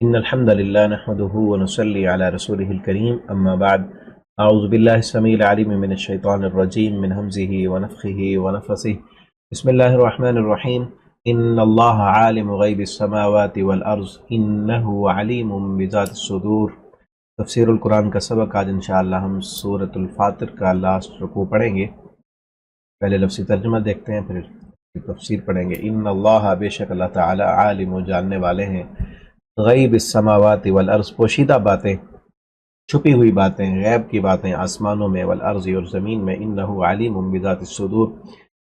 إن الحمد لله نحمده ونصلي على رسوله الكريم أما بعد أعوذ بالله السميع العليم من الشيطان الرجيم من همزه ونفخه ونفثه بسم الله الرحمن الرحيم إن الله عالم غيب السماوات والأرض إنه عليم بذات الصدور۔ تفسیر القرآن کا سبق آج انشاءاللہ ہم سورۃ الفاطر کا لاسٹ رکوع پڑھیں گے۔ پہلے لفظی ترجمہ دیکھتے ہیں پھر تفسیر پڑھیں گے۔ ان اللہ، بے شک اللہ تعالی، عالم و جاننے والے ہیں، غیب السماوات والارض، پوشیدہ باتیں، چھپی ہوئی باتیں، غیب کی باتیں آسمانوں میں، والارض اور زمین میں، انہ علیم بذات الصدور،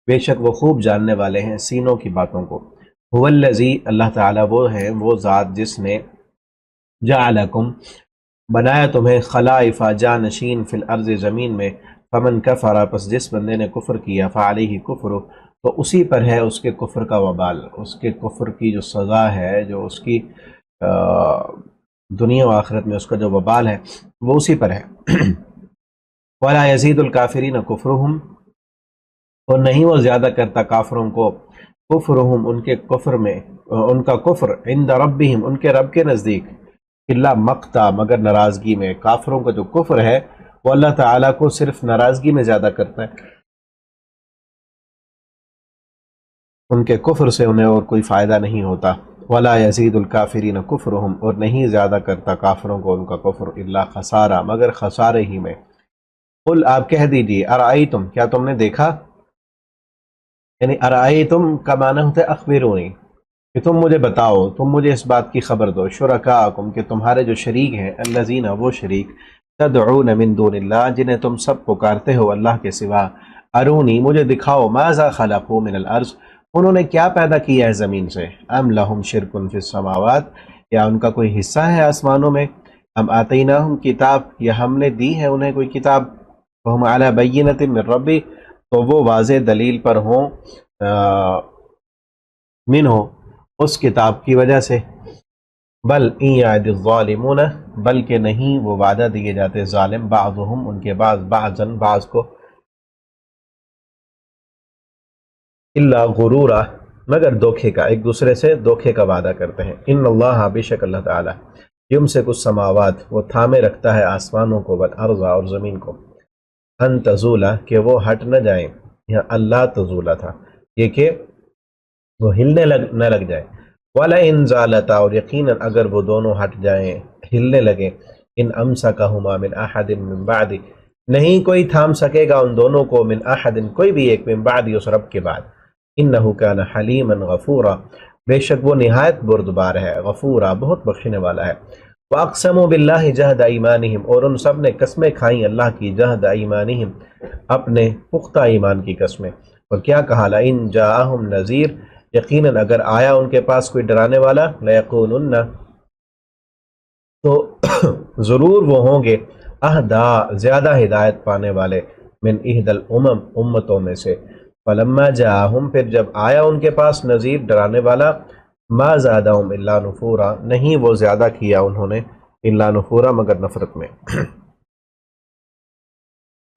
بے شک وہ خوب جاننے والے ہیں سینوں کی باتوں کو۔ هو الذی، اللہ تعالیٰ وہ ہیں، وہ ذات جس نے جعلکم، بنایا تمہیں، خلائف، جانشین، فی الارض، زمین میں، فمن کفر، پس جس بندے نے کفر کیا، فعلیہ کفر، تو اسی پر ہے اس کے کفر کا وبال، اس کے کفر کی جو سزا ہے، جو اس کی دنیا و آخرت میں اس کا جو وبال ہے وہ اسی پر ہے۔ وَلَا يَزِيدُ الْكَافِرِينَ كُفْرُهُمْ، اور نہیں وہ زیادہ کرتا کافروں کو، کفرہم، ان کے کفر میں، ان کا کفر، عند ربہم، ان کے رب کے نزدیک، الا مقتا، مگر ناراضگی میں۔ کافروں کا جو کفر ہے وہ اللہ تعالیٰ کو صرف ناراضگی میں زیادہ کرتا ہے، ان کے کفر سے انہیں اور کوئی فائدہ نہیں ہوتا۔ ولا یزید الکافرین کفرہم، اور نہیں زیادہ کرتا کافروں کو ان کا کفر، الا خسارہ، مگر خسارے ہی میں۔ قل، آپ کہہ دیجیے، ارائیتم، کیا تم نے دیکھا، یعنی ارائیتم کا معنی ہوتا ہے اخبرونی، کہ تم مجھے بتاؤ، تم مجھے اس بات کی خبر دو، شرکاءکم، کہ تمہارے جو شریک ہیں، الذین، وہ شریک، تدعون من دون اللہ، جنہیں تم سب پکارتے ہو اللہ کے سوا، ارونی، مجھے دکھاؤ، ماذا خلقوا من الارض، انہوں نے کیا پیدا کیا ہے زمین سے، ام لہم شرک فی السماوات، یا ان کا کوئی حصہ ہے آسمانوں میں، ام آتیناہم کتاب، یا ہم نے دی ہے انہیں کوئی کتاب، فہم علی بینۃ من ربی، تو وہ واضح دلیل پر ہوں منہ، اس کتاب کی وجہ سے، بل ان یعد الظالمون، بلکہ نہیں وہ وعدہ دیے جاتے ظالم، بعضهم، ان کے بعض، بعضاً، بعض کو، الا غرورا، مگر دھوکے کا، ایک دوسرے سے دھوکے کا وعدہ کرتے ہیں۔ ان اللہ، بے شک اللہ تعالیٰ، یمسک السماوات، وہ تھامے رکھتا ہے آسمانوں کو، والارض، اور زمین کو، ان تزولا، کہ وہ ہٹ نہ جائیں، یہاں اللہ تزولا تھا، یہ کہ وہ ہلنے نہ لگ جائے، وَلَئِن زَالَتَا، اور یقیناً اگر وہ دونوں ہٹ جائیں، ہلنے لگیں، ان امسکہما من احد من بعد، نہیں کوئی تھام سکے گا ان دونوں کو، من احد، کوئی بھی ایک، من بعد، اس رب کے بعد، انہ کان حلیما غفورا، بے شک وہ نہایت بردبار ہے، غفورا، بہت بخشنے والا ہے۔ وَأَقْسَمُوا بِاللَّهِ جَهْدَ أَيْمَانِهِمْ، اور ان سب نے قسمیں کھائیں اللہ کی، جہد ایمانہم، اپنے پختہ ایمان کی قسمیں، اور کیا کہا، لَإِن جَاءَهُمْ نَذِيرٌ، یقیناً اگر آیا ان کے پاس کوئی ڈرانے والا، لَيَقُولُنَّ، تو ضرور وہ ہوں گے، اہدا، زیادہ ہدایت پانے والے، من احد الامم، امتوں میں سے، فلما جاءہم، پھر جب آیا ان کے پاس نذیر، ڈرانے والا، ما زادہم الا نفورا، نہیں وہ زیادہ کیا انہوں نے، الا نفورا، مگر نفرت میں۔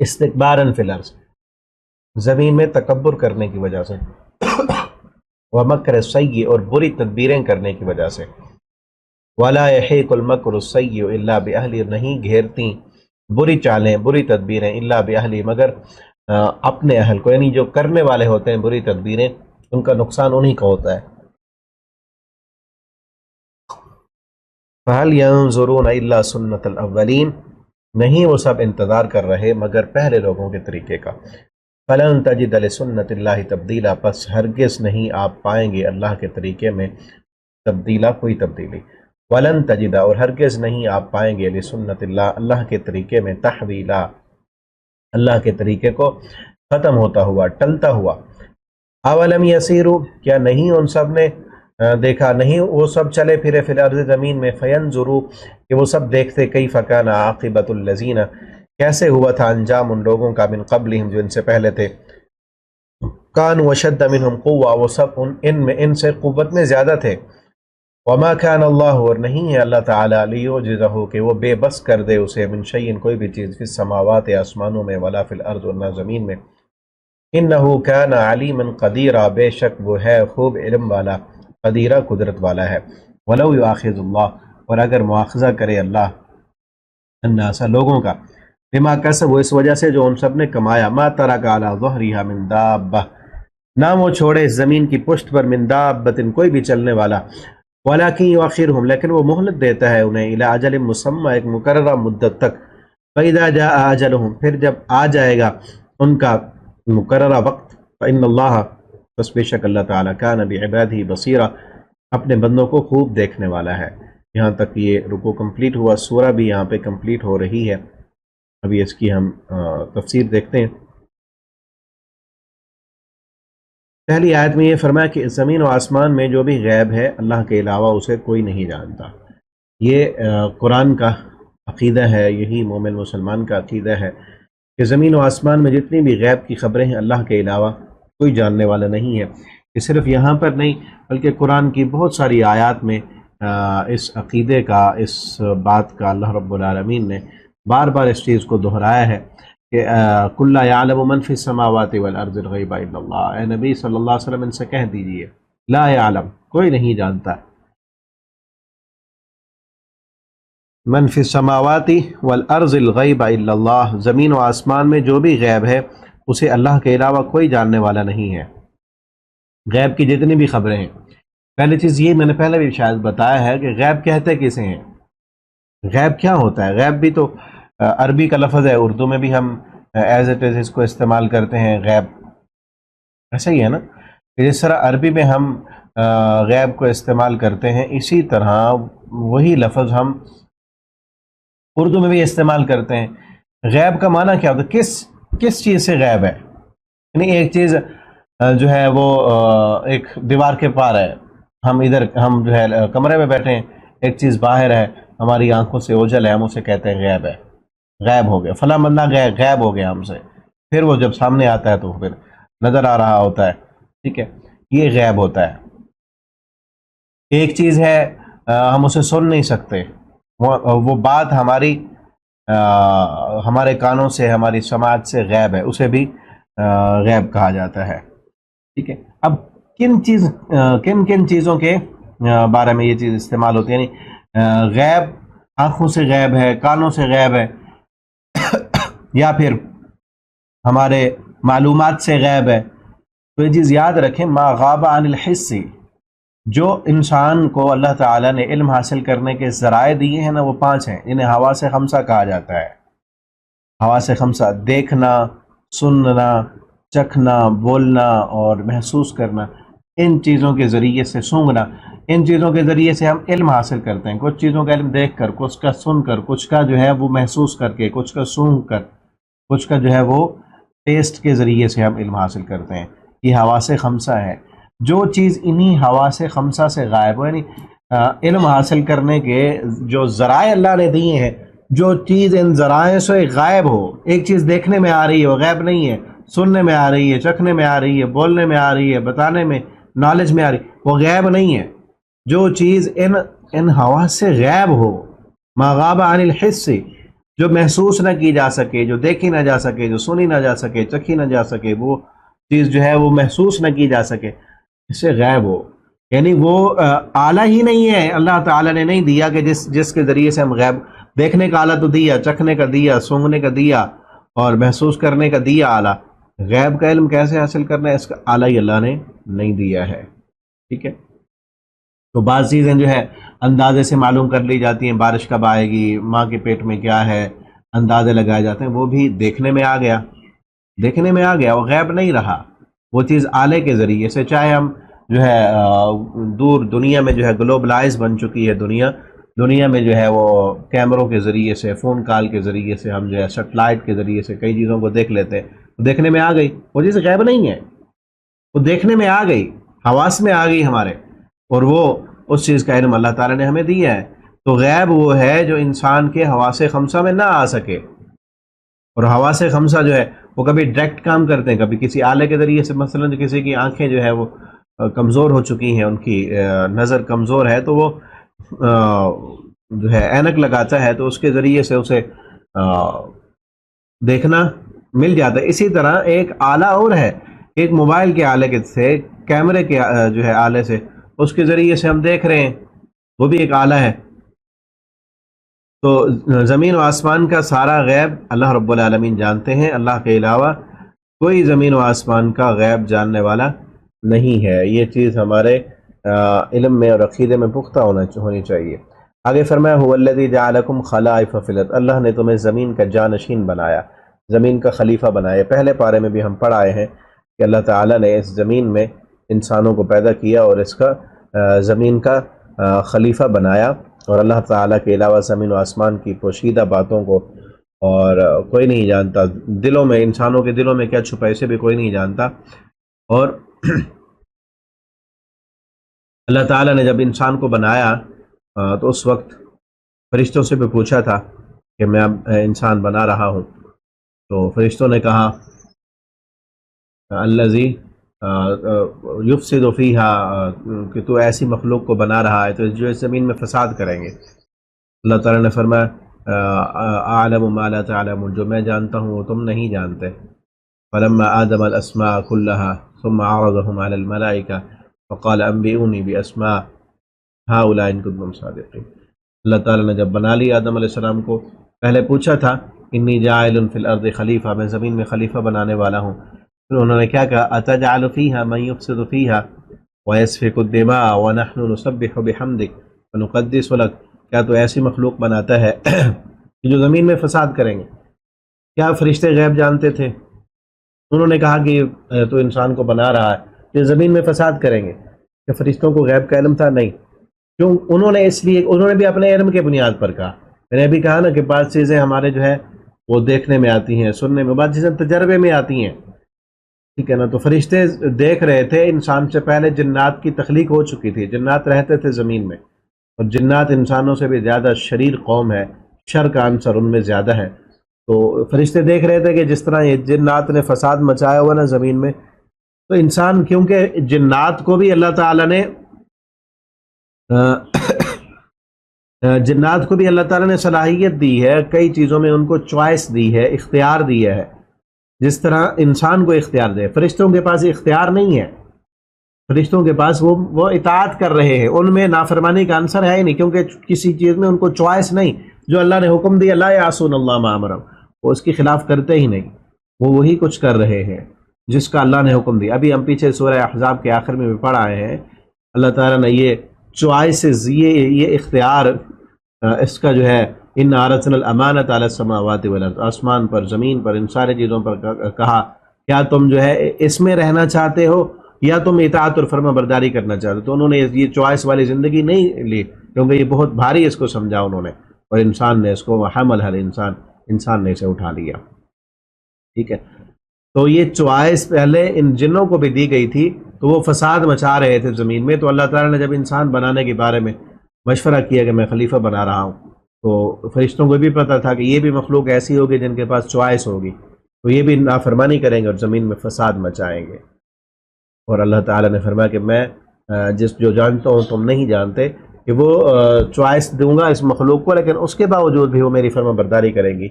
استکبارا فی الارض، زمین میں تکبر کرنے کی وجہ سے، ومکر السیئ، اور بری تدبیریں کرنے کی وجہ سے، ولا یحیق المکر السیئ الا باہلہ، نہیں گھیرتی بری چالیں، بری تدبیریں، الا باہلہ، مگر اپنے اہل کو، یعنی جو کرنے والے ہوتے ہیں بری تدبیریں، ان کا نقصان انہی کا ہوتا ہے۔ فَهَلْ يَنظُرُونَ إِلَّا سُنَّةَ الْأَوَّلِينَ، نہیں وہ سب انتظار کر رہے مگر پہلے لوگوں کے طریقے کا، فَلَن تَجِدَ لِسُنَّةِ اللَّهِ تَبْدِيلًا، پس ہرگز نہیں آپ پائیں گے اللہ کے طریقے میں تبدیلا، کوئی تبدیلی، وَلَن تَجِدَ، اور ہرگز نہیں آپ پائیں گے، لِسُنَّةِ اللَّهِ، اللہ کے طریقے میں، تحویلا، اللہ کے طریقے کو ختم ہوتا ہوا، ٹلتا ہوا۔ اولم یسیروا، کیا نہیں ان سب نے دیکھا، نہیں وہ سب چلے پھرے، فی الارض، زمین میں، فینظروا، کہ وہ سب دیکھتے، کیف کان عاقبۃ الذین، کیسے ہوا تھا انجام ان لوگوں کا، من قبلہم، جو ان سے پہلے تھے، کانوا اشد منہم قوہ، وہ سب ان سے قوت میں زیادہ تھے، وما كان اللہ، اور نہیں ہے اللہ تعالیٰ، لیعجزہ، کہ وہ بے بس کر دے اسے، من شیء، کوئی بھی چیز، فی السماوات، آسمانوں میں، ولا فی الارض، اور نہ زمین میں، انہ کان علیما قدیرا، بے شک وہ ہے خوب علم والا، قدیرہ، قدرت والا ہے۔ ولو یؤاخذ اللہ، اور اگر مواخذہ کرے اللہ الناس لوگوں کا بما کسب وہ اس وجہ سے جو ان سب نے کمایا ما ترک علی ظہرها من دابہ نہ وہ چھوڑے اس زمین کی پشت پر من دابۃ کوئی بھی چلنے والا ولکن یؤخرہم لیکن وہ مہلت دیتا ہے انہیں الی اجل مسمى ایک مقررہ مدت تک فاذا جاء اجلہم پھر جب آ جائے گا ان کا مقررہ وقت فان اللہ بس بے شک اللہ تعالیٰ کان بعبادہ بصیرا اپنے بندوں کو خوب دیکھنے والا ہے۔ یہاں تک یہ رکوع کمپلیٹ ہوا، سورہ بھی یہاں پہ کمپلیٹ ہو رہی ہے۔ ابھی اس کی ہم تفسیر دیکھتے ہیں۔ پہلی آیت میں یہ فرمایا کہ زمین و آسمان میں جو بھی غیب ہے اللہ کے علاوہ اسے کوئی نہیں جانتا۔ یہ قرآن کا عقیدہ ہے، یہی مومن مسلمان کا عقیدہ ہے کہ زمین و آسمان میں جتنی بھی غیب کی خبریں ہیں اللہ کے علاوہ کوئی جاننے والا نہیں ہے۔ یہ صرف یہاں پر نہیں بلکہ قرآن کی بہت ساری آیات میں اس عقیدے کا، اس بات کا اللہ رب العالمین نے بار بار اس چیز کو دہرایا ہے کہ قُلْ لَا يَعْلَمُ مَنْ فِي السَّمَاوَاتِ وَالْأَرْضِ الْغَيْبَ إِلَّا اللَّهُ، اے نبی صلی اللہ علیہ وسلم ان سے کہہ دیجئے لا يعلم کوئی نہیں جانتا، من فی السماوات والارض الغیب الا اللہ، زمین و آسمان میں جو بھی غیب ہے اسے اللہ کے علاوہ کوئی جاننے والا نہیں ہے۔ غیب کی جتنی بھی خبریں ہیں، پہلی چیز یہ میں نے پہلے بھی شاید بتایا ہے کہ غیب کہتے کسے ہیں، غیب کیا ہوتا ہے؟ غیب بھی تو عربی کا لفظ ہے، اردو میں بھی ہم ایز اٹ از اس کو استعمال کرتے ہیں غیب، ایسا ہی ہے نا کہ جس طرح عربی میں ہم غیب کو استعمال کرتے ہیں اسی طرح وہی لفظ ہم اردو میں بھی استعمال کرتے ہیں۔ غیب کا معنی کیا ہوتا ہے؟ کس چیز سے غیب ہے؟ یعنی ایک چیز جو ہے وہ ایک دیوار کے پار ہے، ہم جو ہے کمرے میں بیٹھے ہیں، ایک چیز باہر ہے، ہماری آنکھوں سے اوجھل ہے، ہم اسے کہتے ہیں غیب ہے، غیب ہو گیا، فلاں بندہ غیب ہو گیا ہم سے، پھر وہ جب سامنے آتا ہے تو پھر نظر آ رہا ہوتا ہے، ٹھیک ہے، یہ غیب ہوتا ہے۔ ایک چیز ہے ہم اسے سن نہیں سکتے، وہ بات ہمارے کانوں سے، ہماری سماعت سے غیب ہے، اسے بھی غیب کہا جاتا ہے، ٹھیک ہے۔ اب کن چیزوں کے بارے میں یہ چیز استعمال ہوتی ہے؟ یعنی غیب آنکھوں سے غیب ہے، کانوں سے غیب ہے، یا پھر ہمارے معلومات سے غیب ہے۔ تو یہ چیز یاد رکھیں، ما غاب عن الحس، جو انسان کو اللہ تعالیٰ نے علم حاصل کرنے کے ذرائع دیے ہیں نا وہ 5 ہیں، انہیں حواس خمسہ کہا جاتا ہے۔ حواس خمسہ، دیکھنا، سننا، چکھنا، بولنا اور محسوس کرنا، ان چیزوں کے ذریعے سے، سونگھنا، ان چیزوں کے ذریعے سے ہم علم حاصل کرتے ہیں۔ کچھ چیزوں کا علم دیکھ کر، کچھ کا سن کر، کچھ کا جو ہے وہ محسوس کر کے، کچھ کا سونگھ کر، کچھ کا جو ہے وہ ٹیسٹ کے ذریعے سے ہم علم حاصل کرتے ہیں۔ یہ حواس خمسہ ہے۔ جو چیز انہی حواس خمسہ سے غائب ہو، یعنی علم حاصل کرنے کے جو ذرائع اللہ نے دیے ہیں، جو چیز ان ذرائع سے غائب ہو، ایک چیز دیکھنے میں آ رہی ہے وہ غیب نہیں ہے، سننے میں آ رہی ہے، چکھنے میں آ رہی ہے، بولنے میں آ رہی ہے، بتانے میں، نالج میں آ رہی ہے، وہ غیب نہیں ہے۔ جو چیز ان حواس سے غیب ہو، ما غاب عن الحس، جو محسوس نہ کی جا سکے، جو دیکھی نہ جا سکے، جو سنی نہ جا سکے، چکھی نہ جا سکے، وہ چیز جو ہے وہ محسوس نہ کی جا سکے، اس سے غیب ہو، یعنی وہ آلہ ہی نہیں ہے، اللہ تعالیٰ نے نہیں دیا کہ جس کے ذریعے سے ہم غیب، دیکھنے کا آلہ تو دیا، چکھنے کا دیا، سونگنے کا دیا اور محسوس کرنے کا دیا آلہ، غیب کا علم کیسے حاصل کرنا ہے اس کا آلہ ہی اللہ نے نہیں دیا ہے، ٹھیک ہے۔ تو بعض چیزیں جو ہے اندازے سے معلوم کر لی جاتی ہیں، بارش کب آئے گی، ماں کے پیٹ میں کیا ہے، اندازے لگائے جاتے ہیں، وہ بھی دیکھنے میں آ گیا، وہ غیب نہیں رہا، وہ چیز آلے کے ذریعے سے، چاہے ہم جو ہے دور دنیا میں جو ہے گلوبلائز بن چکی ہے دنیا میں جو ہے وہ کیمروں کے ذریعے سے، فون کال کے ذریعے سے، ہم جو ہے سیٹلائٹ کے ذریعے سے کئی چیزوں کو دیکھ لیتے ہیں، دیکھنے میں آ گئی، وہ چیز غیب نہیں ہے، وہ دیکھنے میں آ گئی، حواس میں آ گئی ہمارے، اور وہ اس چیز کا علم اللہ تعالیٰ نے ہمیں دیا ہے۔ تو غیب وہ ہے جو انسان کے حواس خمسہ میں نہ آ سکے، اور حواس خمسہ جو ہے وہ کبھی ڈائریکٹ کام کرتے ہیں، کبھی کسی آلے کے ذریعے سے، مثلا کسی کی آنکھیں جو ہے وہ کمزور ہو چکی ہیں، ان کی نظر کمزور ہے، تو وہ جو ہے اینک لگاتا ہے تو اس کے ذریعے سے اسے دیکھنا مل جاتا ہے۔ اسی طرح ایک آلہ اور ہے، ایک موبائل کے آلے کے سے، کیمرے کے جو ہے آلے سے، اس کے ذریعے سے ہم دیکھ رہے ہیں، وہ بھی ایک آلہ ہے، تو زمین و آسمان کا سارا غیب اللہ رب العالمین جانتے ہیں، اللہ کے علاوہ کوئی زمین و آسمان کا غیب جاننے والا نہیں ہے۔ یہ چیز ہمارے علم میں اور عقیدے میں پختہ ہونی چاہیے۔ آگے فرمایا هو الذی جعلکم خلائف فی الارض، اللہ نے تمہیں زمین کا جانشین بنایا، زمین کا خلیفہ بنایا۔ پہلے پارے میں بھی ہم پڑھ آئے ہیں کہ اللہ تعالیٰ نے اس زمین میں انسانوں کو پیدا کیا اور اس کا زمین کا خلیفہ بنایا، اور اللہ تعالیٰ کے علاوہ زمین و آسمان کی پوشیدہ باتوں کو اور کوئی نہیں جانتا، دلوں میں، انسانوں کے دلوں میں کیا چھپا ہے اسے بھی کوئی نہیں جانتا۔ اور اللہ تعالیٰ نے جب انسان کو بنایا تو اس وقت فرشتوں سے بھی پوچھا تھا کہ میں اب انسان بنا رہا ہوں، تو فرشتوں نے کہا الذی یفسد فیہا، کہ تو ایسی مخلوق کو بنا رہا ہے تو جو اس زمین میں فساد کریں گے۔ اللہ تعالیٰ نے فرمایا اعلم ما لا تعلمون، جو میں جانتا ہوں وہ تم نہیں جانتے۔ فلما آدم الاسماء كلها ثم عرضهم على الملائکہ فقال انبئونی باسماء هؤلاء ان کنتم صادقین۔ اللہ تعالیٰ نے جب بنا لی آدم علیہ السلام کو، پہلے پوچھا تھا انی جاعل فی الارض خلیفہ، میں زمین میں خلیفہ بنانے والا ہوں۔ پھر انہوں نے کیا کہا اتجعل فیہا من یفسد فیہا ویسفک الدماء ونحن نسبح بحمدک ونقدس لک، کیا تو ایسی مخلوق بناتا ہے کہ جو زمین میں فساد کریں گے؟ کیا فرشتے غیب جانتے تھے؟ انہوں نے کہا کہ تو انسان کو بنا رہا ہے کہ زمین میں فساد کریں گے، کہ فرشتوں کو غیب کا علم تھا؟ نہیں۔ کیوں؟ انہوں نے اس لیے، انہوں نے بھی اپنے علم کے بنیاد پر کہا۔ میں نے بھی کہا نا کہ بعض چیزیں ہمارے جو ہے وہ دیکھنے میں آتی ہیں، سننے میں، بعض چیزیں تجربے میں آتی ہیں، ٹھیک ہے نا۔ تو فرشتے دیکھ رہے تھے، انسان سے پہلے جنات کی تخلیق ہو چکی تھی، جنات رہتے تھے زمین میں، اور جنات انسانوں سے بھی زیادہ شریر قوم ہے، شر کا عنصر ان میں زیادہ ہے۔ تو فرشتے دیکھ رہے تھے کہ جس طرح یہ جنات نے فساد مچایا ہوا نا زمین میں، تو انسان، کیونکہ جنات کو بھی اللہ تعالیٰ نے جنات کو بھی اللہ تعالیٰ نے صلاحیت دی ہے، کئی چیزوں میں ان کو چوائس دی ہے، اختیار دیا ہے، جس طرح انسان کو اختیار دے۔ فرشتوں کے پاس اختیار نہیں ہے، فرشتوں کے پاس وہ اطاعت کر رہے ہیں، ان میں نافرمانی کا عنصر ہے ہی نہیں، کیونکہ کسی چیز میں ان کو چوائس نہیں۔ جو اللہ نے حکم دیا لا یعصون اللہ ما امرهم، وہ اس کے خلاف کرتے ہی نہیں، وہ وہی کچھ کر رہے ہیں جس کا اللہ نے حکم دیا۔ ابھی ہم پیچھے سورہ احزاب کے آخر میں بھی پڑھ آئے ہیں، اللہ تعالیٰ نے یہ چوائسز، یہ اختیار، اس کا جو ہے ان عرضنا الامانۃ علی السماوات والارض، آسمان پر، زمین پر، ان سارے چیزوں پر کہا کیا تم جو ہے اس میں رہنا چاہتے ہو یا تم اطاعت اور فرما برداری کرنا چاہتے ہو؟ تو انہوں نے یہ چوائس والی زندگی نہیں لی، کیونکہ یہ بہت بھاری اس کو سمجھا انہوں نے، اور انسان نے اس کو حمل انسان نے اسے اٹھا لیا، ٹھیک ہے۔ تو یہ چوائس پہلے ان جنوں کو بھی دی گئی تھی، تو وہ فساد مچا رہے تھے زمین میں۔ تو اللہ تعالیٰ نے جب انسان بنانے کے بارے میں مشورہ کیا کہ میں خلیفہ بنا رہا ہوں، تو فرشتوں کو بھی پتہ تھا کہ یہ بھی مخلوق ایسی ہوگی جن کے پاس چوائس ہوگی، تو یہ بھی نافرمانی کریں گے اور زمین میں فساد مچائیں گے۔ اور اللہ تعالیٰ نے فرمایا کہ میں جو جانتا ہوں تم نہیں جانتے، کہ وہ چوائس دوں گا اس مخلوق کو، لیکن اس کے باوجود بھی وہ میری فرما برداری کریں گی۔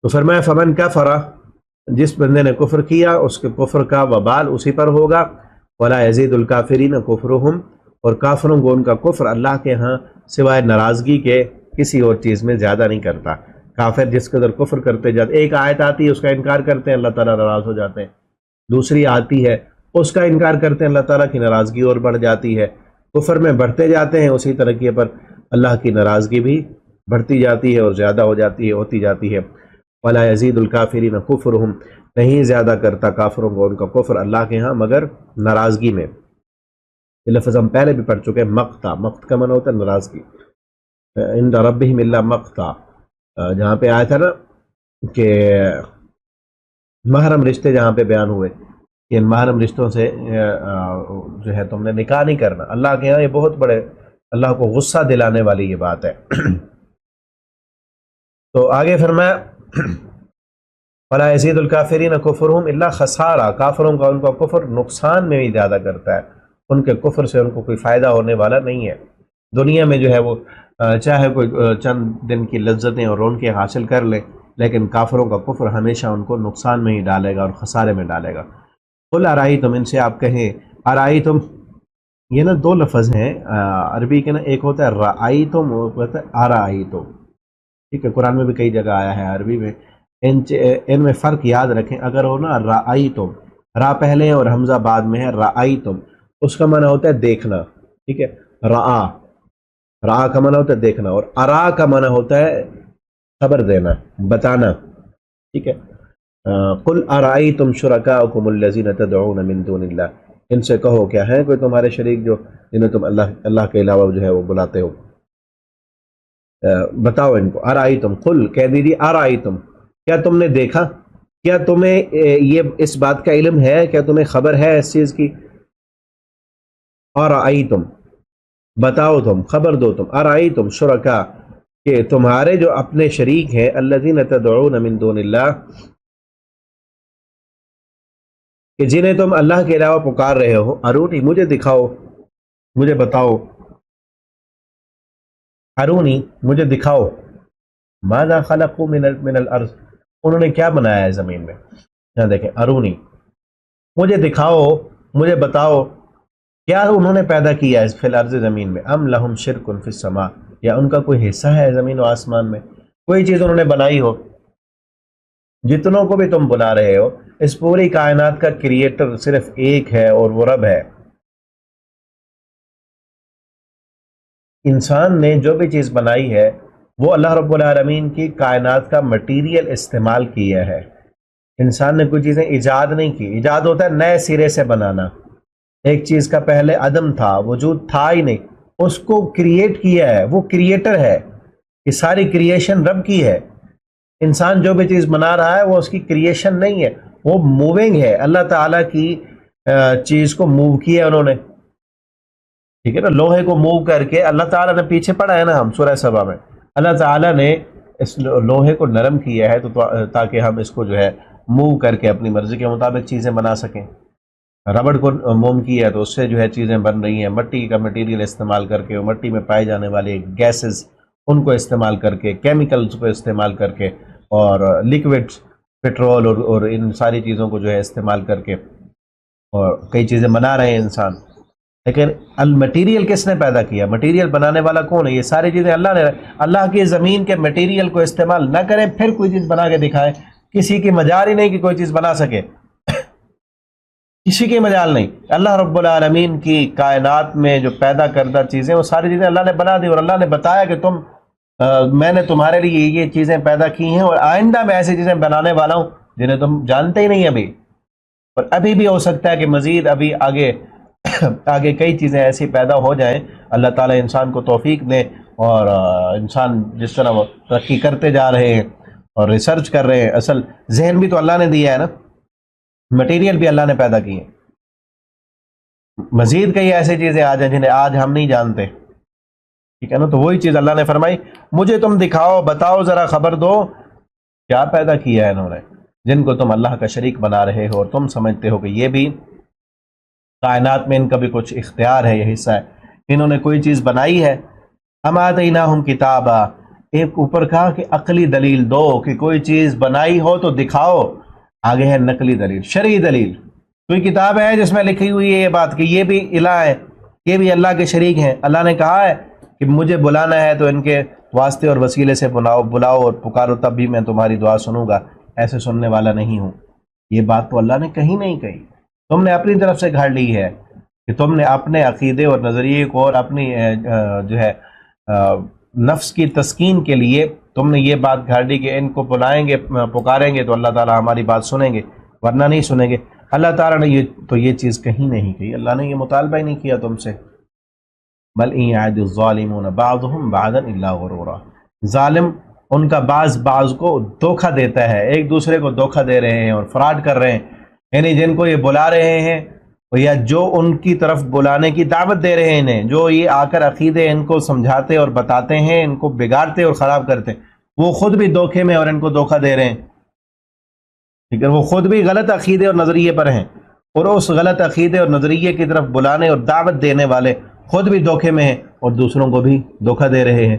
تو فرمایا فمن کفر، جس بندے نے کفر کیا اس کے کفر کا وبال اسی پر ہوگا، ولا یزید الکافرین کفرہم، اور کافروں کو ان کا کفر اللہ کے ہاں سوائے ناراضگی کے کسی اور چیز میں زیادہ نہیں کرتا۔ کافر جس قدر کفر کرتے جاتے، ایک آیت آتی ہے اس کا انکار کرتے ہیں، اللہ تعالیٰ ناراض ہو جاتے ہیں، دوسری آتی ہے اس کا انکار کرتے ہیں، اللہ تعالیٰ کی ناراضگی اور بڑھ جاتی ہے، کفر میں بڑھتے جاتے ہیں، اسی طریقے پر اللہ کی ناراضگی بھی بڑھتی جاتی ہے اور زیادہ ہو جاتی ہے، ہوتی جاتی ہے۔ ولا یزید الکافرین کفرہم، نہیں زیادہ کرتا کافروں کو ان کا کفر اللہ کے ہاں مگر ناراضگی میں۔ یہ لفظ ہم پہلے بھی پڑھ چکے ہیں، مقتا، مقت کا معنی ہوتا ہے ناراضگی، عند ربہم الا مقتا، جہاں پہ آیا تھا نا کہ محرم رشتے جہاں پہ بیان ہوئے، ان محرم رشتوں سے جو ہے تم نے نکاح نہیں کرنا، اللہ کے ہاں یہ بہت بڑے، اللہ کو غصہ دلانے والی یہ بات ہے۔ تو آگے فرمایا فلا یزید الکافرین کفرہم الا خسارہ، کافروں کا ان کا کفر نقصان میں بھی زیادہ کرتا ہے، ان کے کفر سے ان کو کوئی فائدہ ہونے والا نہیں ہے۔ دنیا میں جو ہے وہ چاہے کوئی چند دن کی لذتیں اور رونقیں حاصل کر لے، لیکن کافروں کا کفر ہمیشہ ان کو نقصان میں ہی ڈالے گا اور خسارے میں ڈالے گا۔ قل ارائیتم، ان سے آپ کہیں ارائیتم، یہ نا دو لفظ ہیں عربی کے نا، ایک ہوتا ہے رأیتم اور ہوتا ہے ارائیتم، ٹھیک ہے، قرآن میں بھی کئی جگہ آیا ہے عربی میں، ان میں فرق یاد رکھیں۔ اگر ہو نا رأیتم، را پہلے ہے اور حمزہ بعد میں ہے، رأیتم اس کا معنی ہوتا ہے دیکھنا، ٹھیک ہے، رآ، را کا معنی ہوتا ہے دیکھنا، اور ارا کا معنی ہوتا ہے خبر دینا، بتانا، ٹھیک ہے۔ قل ارائیتم شرکاءکم الذین تدعون من دون اللہ، ان سے کہو کیا ہے کوئی تمہارے شریک جو جنہیں تم اللہ کے علاوہ جو ہے وہ بلاتے ہو، بتاؤ ان کو، ارائیتم، قل کہہ دیجیے ارائیتم، کیا تم نے دیکھا، کیا تمہیں یہ اس بات کا علم ہے، کیا تمہیں خبر ہے اس چیز کی، ارائیتم، بتاؤ تم، خبر دو تم، ارائیتم شرکا، کہ تمہارے جو اپنے شریک ہیں، الذین تدعون من دون اللہ، کہ جنہیں تم اللہ کے علاوہ پکار رہے ہو، ارونی، مجھے دکھاؤ، مجھے بتاؤ، ارونی، مجھے دکھاؤ، ماذا خلقوا من الارض، انہوں نے کیا بنایا ہے زمین میں، یہاں دیکھیں ارونی، مجھے دکھاؤ، مجھے بتاؤ کیا انہوں نے پیدا کیا ہے فی الارض، زمین میں، ام لہم شرک فی السماء، یا ان کا کوئی حصہ ہے زمین و آسمان میں، کوئی چیز انہوں نے بنائی ہو، جتنوں کو بھی تم بلا رہے ہو، اس پوری کائنات کا کریٹر صرف ایک ہے اور وہ رب ہے۔ انسان نے جو بھی چیز بنائی ہے وہ اللہ رب العالمین کی کائنات کا مٹیریل استعمال کیا ہے، انسان نے کوئی چیزیں ایجاد نہیں کی، ایجاد ہوتا ہے نئے سرے سے بنانا، ایک چیز کا پہلے عدم تھا، وجود تھا ہی نہیں، اس کو کریٹ کیا ہے، وہ کریٹر ہے، یہ ساری کریشن رب کی ہے۔ انسان جو بھی چیز بنا رہا ہے وہ اس کی کریشن نہیں ہے، وہ موونگ ہے، اللہ تعالیٰ کی چیز کو موو کیا انہوں نے، ٹھیک ہے نا، لوہے کو موو کر کے اللہ تعالیٰ نے، پیچھے پڑھا ہے نا ہم سورہ سبا میں، اللہ تعالیٰ نے اس لوہے کو نرم کیا ہے تو تاکہ ہم اس کو جو ہے موو کر کے اپنی مرضی کے مطابق چیزیں بنا سکیں۔ ربڑ کو موم کیا ہے تو اس سے جو ہے چیزیں بن رہی ہیں، مٹی کا مٹیریل استعمال کر کے، مٹی میں پائے جانے والے گیسز ان کو استعمال کر کے، کیمیکلز کو استعمال کر کے، اور لیکوڈ پٹرول اور ان ساری چیزوں کو جو ہے استعمال کر کے اور کئی چیزیں بنا رہے ہیں انسان، لیکن المٹیریل کس نے پیدا کیا، مٹیریل بنانے والا کون ہے، یہ ساری چیزیں اللہ نے، اللہ کی زمین کے مٹیریل کو استعمال نہ کریں پھر کوئی چیز بنا کے دکھائے، کسی کی مجال ہی نہیں کہ کوئی چیز بنا سکے، کسی کی مجال نہیں، اللہ رب العالمین کی کائنات میں جو پیدا کردہ چیزیں وہ ساری چیزیں اللہ نے بنا دی، اور اللہ نے بتایا کہ میں نے تمہارے لیے یہ چیزیں پیدا کی ہیں، اور آئندہ میں ایسی چیزیں بنانے والا ہوں جنہیں تم جانتے ہی نہیں ابھی، اور ابھی بھی ہو سکتا ہے کہ مزید ابھی آگے آگے کئی چیزیں ایسی پیدا ہو جائیں، اللہ تعالیٰ انسان کو توفیق دے، اور انسان جس طرح وہ ترقی کرتے جا رہے ہیں اور ریسرچ کر رہے ہیں، اصل ذہن بھی تو اللہ نے دیا ہے نا، مٹیریل بھی اللہ نے پیدا کی ہے، مزید کئی ایسی چیزیں آ جائیں جنہیں آج ہم نہیں جانتے، ٹھیک ہے نا، تو وہی چیز اللہ نے فرمائی، مجھے تم دکھاؤ، بتاؤ، ذرا خبر دو کیا پیدا کیا ہے انہوں نے، جن کو تم اللہ کا شریک بنا رہے ہو، اور تم سمجھتے ہو کہ یہ بھی کائنات میں ان کا بھی کچھ اختیار ہے، یہ حصہ ہے، انہوں نے کوئی چیز بنائی ہے، ہم آتیناہم کتابا، ایک اوپر کہا کہ عقلی دلیل دو، کہ کوئی چیز بنائی ہو تو دکھاؤ، آگے ہے نقلی دلیل، شرعی دلیل، کوئی کتاب ہے جس میں لکھی ہوئی ہے یہ بات کہ یہ بھی الہ ہے، یہ بھی اللہ کے شریک ہیں، اللہ نے کہا ہے کہ مجھے بلانا ہے تو ان کے واسطے اور وسیلے سے بلاؤ اور پکارو تب بھی میں تمہاری دعا سنوں گا، ایسے سننے والا نہیں ہوں، یہ بات تو اللہ نے کہیں نہیں کہی، تم نے اپنی طرف سے گھڑ لی ہے، کہ تم نے اپنے عقیدے اور نظریے کو اور اپنی جو ہے نفس کی تسکین کے لیے تم نے یہ بات گھڑ لی کہ ان کو بلائیں گے، پکاریں گے تو اللہ تعالیٰ ہماری بات سنیں گے، ورنہ نہیں سنیں گے، اللہ تعالیٰ نے یہ چیز کہیں نہیں کہی، اللہ نے یہ مطالبہ ہی نہیں کیا تم سے، بل ان یعد الظالمون بعضهم بعضا الا غرورا، ظالم ان کا بعض کو دھوکہ دیتا ہے، ایک دوسرے کو دھوکہ دے رہے ہیں اور فراڈ کر رہے ہیں، یعنی جن کو یہ بلا رہے ہیں یا جو ان کی طرف بلانے کی دعوت دے رہے ہیں، انہیں جو یہ آ کر عقیدے ان کو سمجھاتے اور بتاتے ہیں، ان کو بگاڑتے اور خراب کرتے، وہ خود بھی دھوکے میں اور ان کو دھوکہ دے رہے ہیں، ٹھیک ہے، وہ خود بھی غلط عقیدے اور نظریے پر ہیں، اور اس غلط عقیدے اور نظریے کی طرف بلانے اور دعوت دینے والے خود بھی دھوکے میں ہیں اور دوسروں کو بھی دھوکہ دے رہے ہیں۔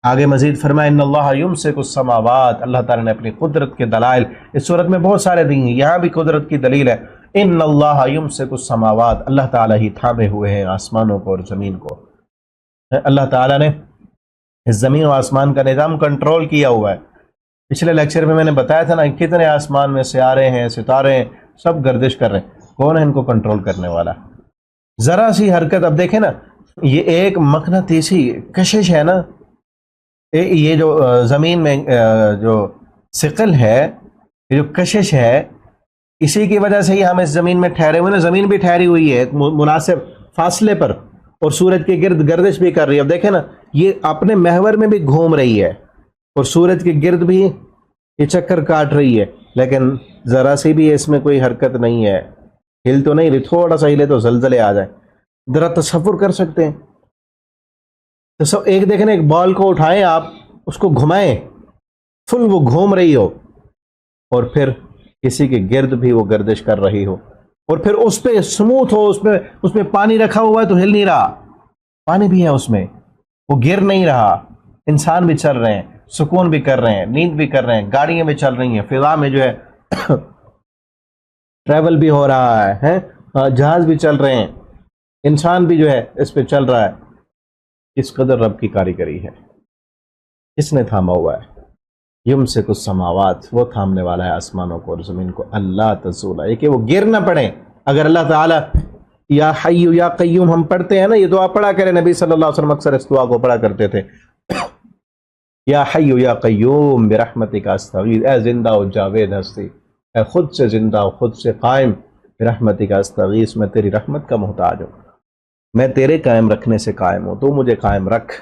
آگے مزید فرمائے ان اللہ یمسک السماوات، اللہ تعالیٰ نے اپنی قدرت کے دلائل اس صورت میں بہت سارے دی ہیں، یہاں بھی قدرت کی دلیل ہے، ان اللہ یمسک السماوات، اللہ تعالیٰ ہی تھامے ہوئے ہیں آسمانوں کو اور زمین کو۔ اللہ تعالیٰ نے اس زمین و آسمان کا نظام کنٹرول کیا ہوا ہے۔ پچھلے لیکچر میں نے بتایا تھا نا، کتنے آسمان میں سیارے ہیں، ستارے ہیں، سب گردش کر رہے ہیں، کون ہے ان کو کنٹرول کرنے والا؟ ذرا سی حرکت، اب دیکھیں نا، یہ ایک مقناطیسی کشش ہے نا، یہ جو زمین میں جو ثقل ہے، یہ جو کشش ہے، اسی کی وجہ سے ہی ہم اس زمین میں ٹھہرے ہوئے نا۔ زمین بھی ٹھہری ہوئی ہے ایک مناسب فاصلے پر، اور سورج کے گرد گردش بھی کر رہی ہے۔ اب دیکھیں نا، یہ اپنے محور میں بھی گھوم رہی ہے اور سورج کے گرد بھی یہ چکر کاٹ رہی ہے، لیکن ذرا سی بھی اس میں کوئی حرکت نہیں ہے، ہل تو نہیں رہی، تھوڑا سا ہلے تو زلزلے آ جائیں۔ ذرا تصور کر سکتے ہیں؟ تو ایک دیکھیں، ایک بال کو اٹھائیں آپ، اس کو گھمائیں، فل وہ گھوم رہی ہو، اور پھر کسی کے گرد بھی وہ گردش کر رہی ہو، اور پھر اس پہ سموتھ ہو، اس میں پانی رکھا ہوا ہے تو ہل نہیں رہا، پانی بھی ہے اس میں، وہ گر نہیں رہا، انسان بھی چل رہے ہیں، سکون بھی کر رہے ہیں، نیند بھی کر رہے ہیں، گاڑیاں بھی چل رہی ہیں، فضا میں جو ہے ٹریول بھی ہو رہا ہے، جہاز بھی چل رہے ہیں، انسان بھی جو ہے اس پہ چل رہا ہے۔ اس قدر رب کی کاریگری ہے۔ کس نے تھاما ہوا ہے؟ یمسک السماوات، وہ تھامنے والا ہے آسمانوں کو اور زمین کو، اللہ تزولا، یہ کہ وہ گر نہ پڑے۔ اگر اللہ تعالیٰ یا حی یا قیوم ہم پڑھتے ہیں نا، یہ دعا پڑھا کرے، نبی صلی اللہ علیہ وسلم اکثر اس دعا کو پڑھا کرتے تھے، یا حی یا قیوم برحمتک استغیث، اے زندہ و جاوید ہستی، اے خود سے زندہ و خود سے قائم، برحمتک استغیث، میں تیری رحمت کا محتاج ہوں، میں تیرے قائم رکھنے سے قائم ہوں، تو مجھے قائم رکھ،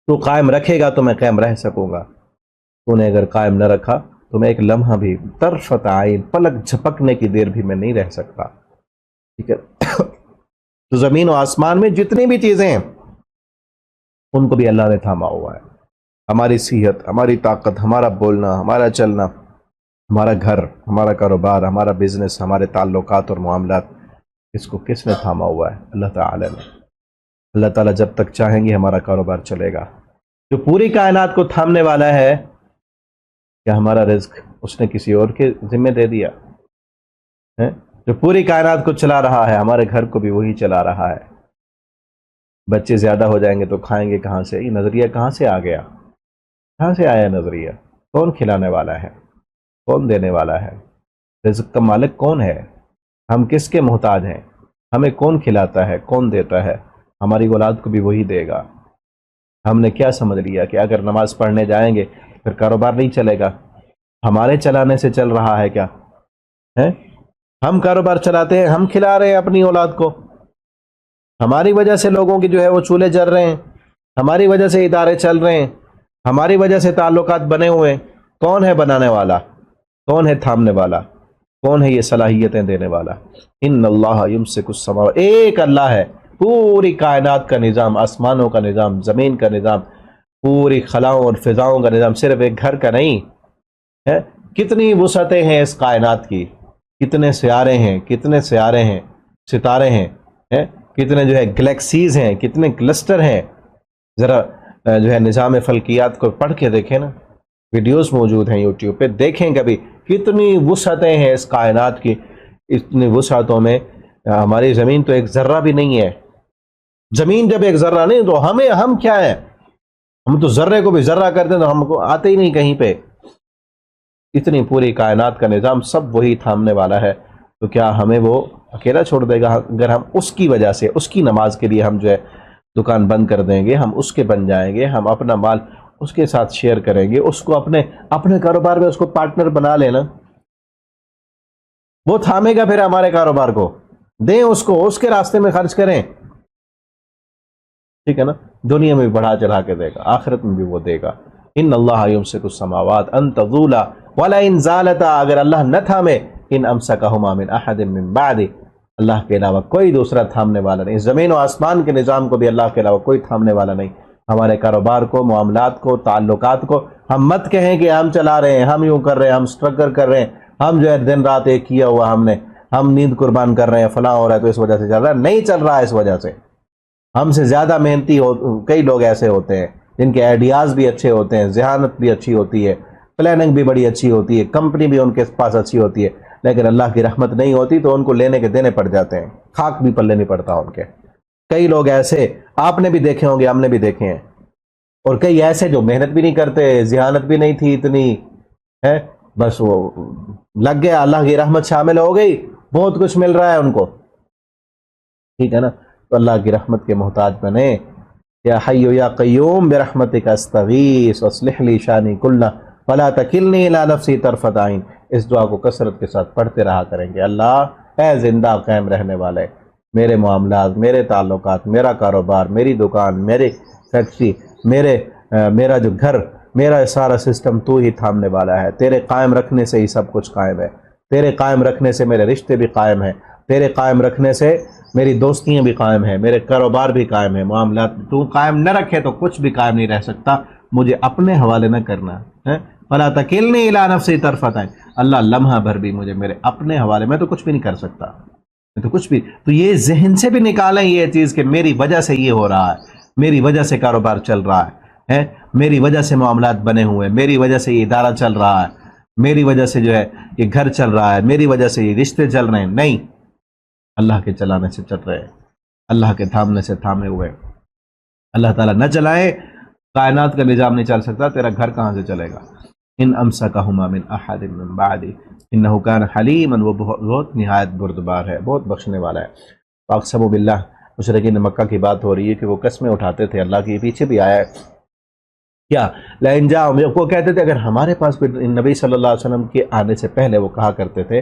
تو قائم رکھے گا تو میں قائم رہ سکوں گا، تو نے اگر قائم نہ رکھا تو میں ایک لمحہ بھی، طرفت عین، پلک جھپکنے کی دیر بھی میں نہیں رہ سکتا۔ ٹھیک ہے؟ تو زمین و آسمان میں جتنی بھی چیزیں ہیں ان کو بھی اللہ نے تھاما ہوا ہے۔ ہماری صحت، ہماری طاقت، ہمارا بولنا، ہمارا چلنا، ہمارا گھر، ہمارا کاروبار، ہمارا بزنس، ہمارے تعلقات اور معاملات، اس کو کس نے تھاما ہوا ہے؟ اللہ تعالیٰ نے۔ اللہ تعالیٰ جب تک چاہیں گے ہمارا کاروبار چلے گا۔ جو پوری کائنات کو تھامنے والا ہے، کیا ہمارا رزق اس نے کسی اور کے ذمہ دے دیا ہے؟ جو پوری کائنات کو چلا رہا ہے، ہمارے گھر کو بھی وہی چلا رہا ہے۔ بچے زیادہ ہو جائیں گے تو کھائیں گے کہاں سے؟ یہ نظریہ کہاں سے آ گیا؟ کہاں سے آیا نظریہ؟ کون کھلانے والا ہے؟ کون دینے والا ہے؟ رزق کا مالک کون ہے؟ ہم کس کے محتاج ہیں؟ ہمیں کون کھلاتا ہے، کون دیتا ہے؟ ہماری اولاد کو بھی وہی دے گا۔ ہم نے کیا سمجھ لیا کہ اگر نماز پڑھنے جائیں گے پھر کاروبار نہیں چلے گا؟ ہمارے چلانے سے چل رہا ہے کیا؟ ہم کاروبار چلاتے ہیں، ہم کھلا رہے ہیں اپنی اولاد کو، ہماری وجہ سے لوگوں کی جو ہے وہ چولہے جل رہے ہیں، ہماری وجہ سے ادارے چل رہے ہیں، ہماری وجہ سے تعلقات بنے ہوئے ہیں۔ کون ہے بنانے والا؟ کون ہے تھامنے والا؟ کون ہے یہ صلاحیتیں دینے والا؟ ان اللہ یمسک السماوات، ایک اللہ ہے، پوری کائنات کا نظام، آسمانوں کا نظام، زمین کا نظام، پوری خلاؤں اور فضاؤں کا نظام، صرف ایک گھر کا نہیں ہے۔ کتنی وسعتیں ہیں اس کائنات کی، کتنے سیارے ہیں، کتنے سیارے ہیں، ستارے ہیں، کتنے جو ہے گلیکسیز ہیں، کتنے کلسٹر ہیں۔ ذرا جو ہے نظام فلکیات کو پڑھ کے دیکھیں نا، ویڈیوز موجود ہیں یوٹیوب پہ، دیکھیں کبھی کتنی وسعتیں ہیں اس کائنات کی۔ اتنی وسعتوں میں ہماری زمین تو ایک ذرہ بھی نہیں ہے۔ زمین جب ایک ذرہ نہیں تو ہم کیا ہیں؟ ہم تو ذرے کو بھی ذرہ کرتے ہیں تو ہم کو آتے ہی نہیں کہیں پہ۔ اتنی پوری کائنات کا نظام سب وہی تھامنے والا ہے، تو کیا ہمیں وہ اکیلا چھوڑ دے گا؟ اگر ہم اس کی وجہ سے، اس کی نماز کے لیے ہم جو ہے دکان بند کر دیں گے، ہم اس کے بن جائیں گے، ہم اپنا مال اس کے ساتھ شیئر کریں گے، اس کو اپنے کاروبار میں اس کو پارٹنر بنا لینا، وہ تھامے گا پھر ہمارے کاروبار کو، دیں اس کو، اس کے راستے میں خرچ کریں، ٹھیک ہے نا؟ دنیا میں بھی بڑھا چڑھا کے دے گا، آخرت میں بھی وہ دے گا۔ ان اللہ یمسک السماوات ان تزولا ولئن زالتا، اگر اللہ نہ تھامے، ان امسکہما من احد من بعد، اللہ کے علاوہ کوئی دوسرا تھامنے والا نہیں۔ زمین و آسمان کے نظام کو بھی اللہ کے علاوہ کوئی تھامنے والا نہیں۔ ہمارے کاروبار کو، معاملات کو، تعلقات کو ہم مت کہیں کہ ہم چلا رہے ہیں، ہم یوں کر رہے ہیں، ہم اسٹرگل کر رہے ہیں، ہم جو ہے دن رات ایک کیا ہوا ہم نیند قربان کر رہے ہیں، فلاں ہو رہا ہے تو اس وجہ سے چل رہا ہے۔ نہیں چل رہا ہے اس وجہ سے۔ ہم سے زیادہ محنتی کئی لوگ ایسے ہوتے ہیں جن کے آئیڈیاز بھی اچھے ہوتے ہیں، ذہانت بھی اچھی ہوتی ہے، پلاننگ بھی بڑی اچھی ہوتی ہے، کمپنی بھی ان کے پاس اچھی ہوتی ہے، لیکن اللہ کی رحمت نہیں ہوتی تو ان کو لینے کے دینے پڑ جاتے ہیں، خاک بھی پلے نہیں پڑتا ان کے۔ کئی لوگ ایسے آپ نے بھی دیکھے ہوں گے، ہم نے بھی دیکھے ہیں، اور کئی ایسے جو محنت بھی نہیں کرتے، ذہانت بھی نہیں تھی اتنی ہے، بس وہ لگ گیا، اللہ کی رحمت شامل ہو گئی، بہت کچھ مل رہا ہے ان کو، ٹھیک ہے نا؟ تو اللہ کی رحمت کے محتاج بنے۔ یا حی یا قیوم برحمتک استغیث واصلح لی شانی کلہ ولا تکلنی الی نفسی طرفۃ عین۔ اس دعا کو کثرت کے ساتھ پڑھتے رہا کریں گے۔ اللہ اے زندہ قائم رہنے والے، میرے معاملات، میرے تعلقات، میرا کاروبار، میری دکان، میری فیکٹری، میرا جو گھر، میرا سارا سسٹم تو ہی تھامنے والا ہے۔ تیرے قائم رکھنے سے ہی سب کچھ قائم ہے، تیرے قائم رکھنے سے میرے رشتے بھی قائم ہیں، تیرے قائم رکھنے سے میری دوستیاں بھی قائم ہیں، میرے کاروبار بھی قائم ہے، معاملات تو قائم نہ رکھے تو کچھ بھی قائم نہیں رہ سکتا۔ مجھے اپنے حوالے نہ کرنا ہے، فلا تکلنی الی نفسی طرفۃ عین۔ اللہ لمحہ بھر بھی مجھے میرے اپنے حوالے، میں تو کچھ بھی نہیں کر سکتا، میں تو کچھ بھی، تو یہ ذہن سے بھی نکالیں یہ چیز کہ میری وجہ سے یہ ہو رہا ہے، میری وجہ سے کاروبار چل رہا ہے، میری وجہ سے معاملات بنے ہوئے، میری وجہ سے یہ ادارہ چل رہا ہے، میری وجہ سے جو ہے یہ گھر چل رہا ہے، میری وجہ سے یہ رشتے چل رہے ہیں۔ نہیں، اللہ کے چلانے سے چل رہے ہیں، اللہ کے تھامنے سے تھامے ہوئے۔ اللہ تعالیٰ نہ چلائے، کائنات کا نظام نہیں چل سکتا، تیرا گھر کہاں سے چلے گا؟ ان امسکہما من احد من بعدی انہ کان حلیما، وہ بہت نہایت بردبار ہے، بہت بخشنے والا ہے۔ فاقسموا باللہ، مشرکین مکہ کی بات ہو رہی ہے کہ وہ قسمیں اٹھاتے تھے اللہ کی، پیچھے بھی آیا ہے کیا لئن جاءہم، وہ کہتے تھے اگر ہمارے پاس کوئی نبی صلی اللہ علیہ وسلم کے آنے سے پہلے وہ کہا کرتے تھے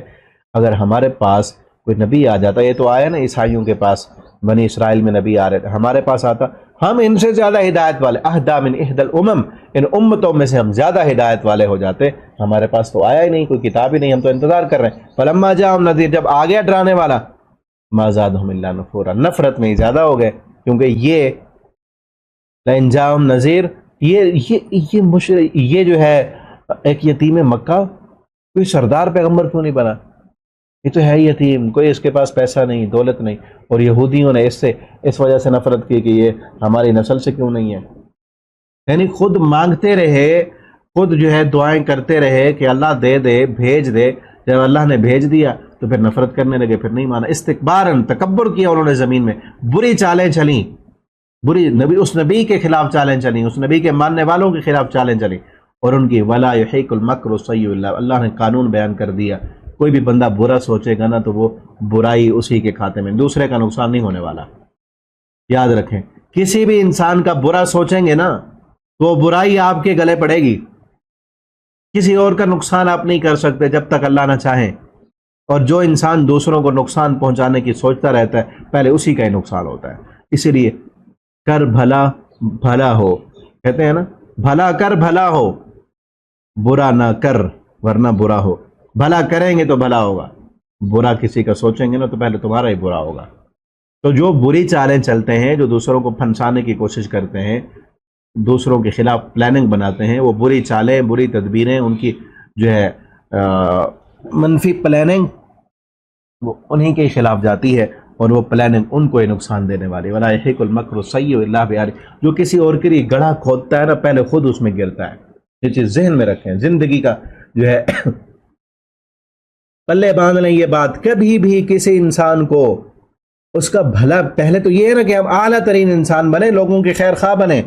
اگر ہمارے پاس کوئی نبی آ جاتا، یہ تو آیا نا عیسائیوں کے پاس، بنی اسرائیل میں نبی آ رہے تھے، ہمارے پاس آتا ہم ان سے زیادہ ہدایت والے، اہدی من احدی الامم، ان امتوں میں سے ہم زیادہ ہدایت والے ہو جاتے، ہمارے پاس تو آیا ہی نہیں، کوئی کتاب ہی نہیں، ہم تو انتظار کر رہے ہیں۔ فلما جاءہم نذیر، جب آ گیا ڈرانے والا، ما زادہم الا نفورا، نفرت میں ہی زیادہ ہو گئے، کیونکہ یہ لئن جاءہم نذیر، یہ جو ہے ایک یتیم مکہ، کوئی سردار پیغمبر کیوں نہیں بنا؟ یہ تو ہے یتیم، کوئی اس کے پاس پیسہ نہیں، دولت نہیں، اور یہودیوں نے اس وجہ سے نفرت کی کہ یہ ہماری نسل سے کیوں نہیں ہے، یعنی خود مانگتے رہے، خود جو ہے دعائیں کرتے رہے کہ اللہ دے دے، بھیج دے، جب اللہ نے بھیج دیا تو پھر نفرت کرنے لگے، پھر نہیں مانا، استکباراً، تکبر کیا انہوں نے زمین میں، بری چالیں چلیں، بری نبی، اس نبی کے خلاف چالیں چلیں، اس نبی کے ماننے والوں کے خلاف چالیں چلیں، اور ان کی ولا یحیق المکر السیء الا، اللہ نے قانون بیان کر دیا، کوئی بھی بندہ برا سوچے گا نا تو وہ برائی اسی کے کھاتے میں، دوسرے کا نقصان نہیں ہونے والا۔ یاد رکھیں، کسی بھی انسان کا برا سوچیں گے نا تو برائی آپ کے گلے پڑے گی، کسی اور کا نقصان آپ نہیں کر سکتے جب تک اللہ نہ چاہیں، اور جو انسان دوسروں کو نقصان پہنچانے کی سوچتا رہتا ہے پہلے اسی کا ہی نقصان ہوتا ہے۔ اسی لیے کر بھلا بھلا ہو، کہتے ہیں نا، بھلا کر بھلا ہو، برا نہ کر ورنہ برا ہو، بھلا کریں گے تو بھلا ہوگا، برا کسی کا سوچیں گے نا تو پہلے تمہارا ہی برا ہوگا۔ تو جو بری چالیں چلتے ہیں، جو دوسروں کو پھنسانے کی کوشش کرتے ہیں، دوسروں کے خلاف پلاننگ بناتے ہیں، وہ بری چالیں، بری تدبیریں، ان کی جو ہے منفی پلاننگ، وہ انہی کے خلاف جاتی ہے، اور وہ پلاننگ ان کو ہی نقصان دینے والی۔ ولا یحیق المکر السیء الا بأہلہ، جو کسی اور کے لیے گڑھا کھودتا ہے نا پہلے خود اس میں گرتا ہے۔ یہ چیز ذہن میں رکھیں، زندگی کا جو ہے پلے باندھ لیں یہ بات، کبھی بھی کسی انسان کو اس کا بھلا، پہلے تو یہ ہے نا کہ ہم اعلیٰ ترین انسان بنے، لوگوں کے خیر خواہ بنے،